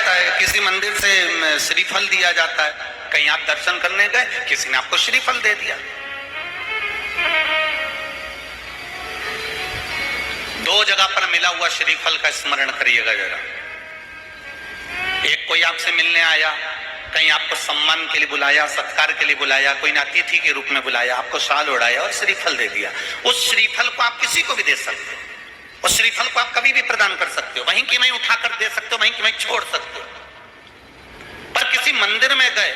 जाता है, किसी मंदिर से श्रीफल दिया जाता है, कहीं आप दर्शन करने गए, किसी ने आपको श्रीफल दे दिया। दो जगह पर मिला हुआ श्रीफल का स्मरण करिएगा जरा। एक कोई आपसे मिलने आया, कहीं आपको सम्मान के लिए बुलाया, सत्कार के लिए बुलाया, कोई ने अतिथि के रूप में बुलाया, आपको शाल ओढ़ाया और श्रीफल दे दिया। उस श्रीफल को आप किसी को भी दे सकते हो, उस श्रीफल को आप कभी भी प्रदान कर सकते हो, वहीं की वहीं उठाकर दे सकते हो, वहीं की वहीं छोड़ सकते हो। पर किसी मंदिर में गए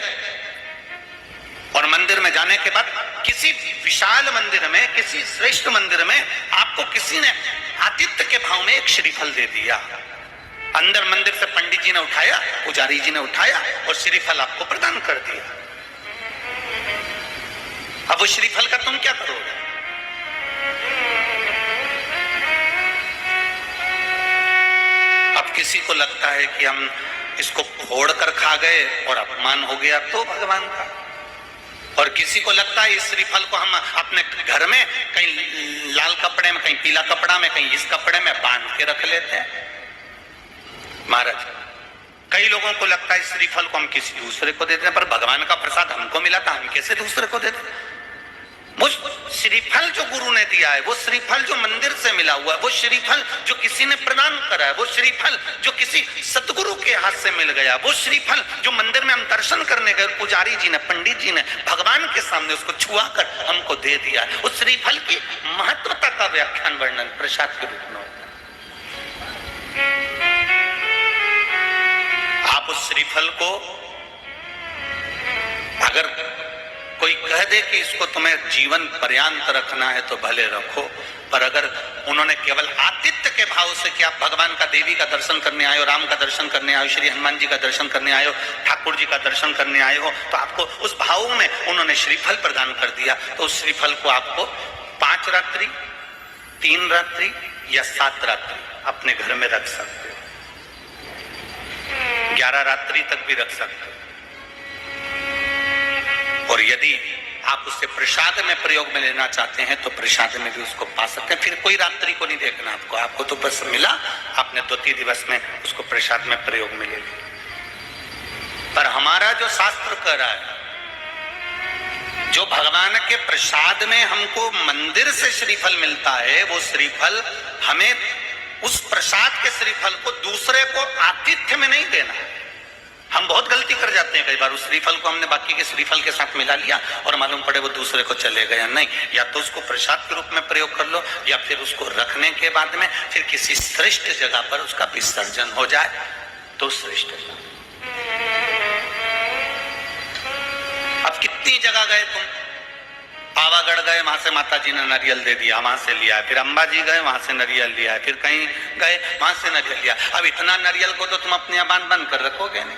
और मंदिर में जाने के बाद किसी विशाल मंदिर में, किसी श्रेष्ठ मंदिर में आपको किसी ने आतिथ्य के भाव में एक श्रीफल दे दिया। अंदर मंदिर से पंडित जी ने उठाया, पुजारी जी ने उठाया और श्रीफल आपको प्रदान कर दिया। अब वो श्रीफल का तुम क्या करोगे? अब किसी को लगता है कि हम इसको फोड़ कर खा गए और अपमान हो गया तो भगवान का, और किसी को लगता है इस श्रीफल को हम अपने घर में कहीं लाल कपड़े में, कहीं पीला कपड़ा में, कहीं इस कपड़े में बांध के रख लेते हैं। महाराज, कई लोगों को लगता है इस श्रीफल को हम किसी दूसरे को देते हैं, पर भगवान का प्रसाद हमको मिला था, हम कैसे दूसरे को देते? वो श्रीफल जो गुरु ने दिया है, वो श्रीफल जो मंदिर से मिला हुआ है, वो श्रीफल जो किसी ने प्रदान करा है, वो श्रीफल जो किसी सतगुरु के हाथ से मिल गया, वो श्रीफल जो मंदिर में हम दर्शन करने गए, पुजारी जी ने, पंडित जी ने भगवान के सामने उसको छुआ कर हमको दे दिया है। उस श्रीफल की महत्वता का व्याख्यान वर्णन प्रसाद के रूप में होता है। आप उस श्रीफल को अगर कोई कह दे कि इसको तुम्हें जीवन पर्यंत रखना है तो भले रखो, पर अगर उन्होंने केवल आतिथ्य के भाव से कि आप भगवान का, देवी का दर्शन करने आए हो, राम का दर्शन करने आए हो, श्री हनुमान जी का दर्शन करने आए हो, ठाकुर जी का दर्शन करने आए हो, तो आपको उस भाव में उन्होंने श्रीफल प्रदान कर दिया, तो उस श्रीफल को आपको 5 रात्रि, 3 रात्रि या 7 रात्रि अपने घर में रख सकते हो, 11 रात्रि तक भी रख सकते हो। और यदि आप उससे प्रसाद में प्रयोग में लेना चाहते हैं तो प्रसाद में भी उसको पा सकते हैं। फिर कोई रात्रि को नहीं देखना आपको, आपको तो बस मिला, आपने 2-3 दिवस में उसको प्रसाद में प्रयोग में ले लिया। पर हमारा जो शास्त्र कह रहा है, जो भगवान के प्रसाद में हमको मंदिर से श्रीफल मिलता है, वो श्रीफल हमें, उस प्रसाद के श्रीफल को दूसरे को आतिथ्य में नहीं देना है। हम बहुत गलती कर जाते हैं कई बार, उस श्रीफल को हमने बाकी के श्रीफल के साथ मिला लिया और मालूम पड़े वो दूसरे को चले गया। नहीं, या तो उसको प्रसाद के रूप में प्रयोग कर लो, या फिर उसको रखने के बाद में फिर किसी श्रेष्ठ जगह पर उसका विसर्जन हो जाए तो श्रेष्ठ है। अब कितनी जगह गए तुम? पावागढ़ गए, वहां से माता जी ने नारियल दे दिया, वहां से लिया, फिर अंबाजी गए, वहां से नारियल लिया, फिर कहीं गए, वहां से नारियल लिया। अब इतना नारियल को तो तुम अपने यहाँ बांध कर रखोगे नहीं।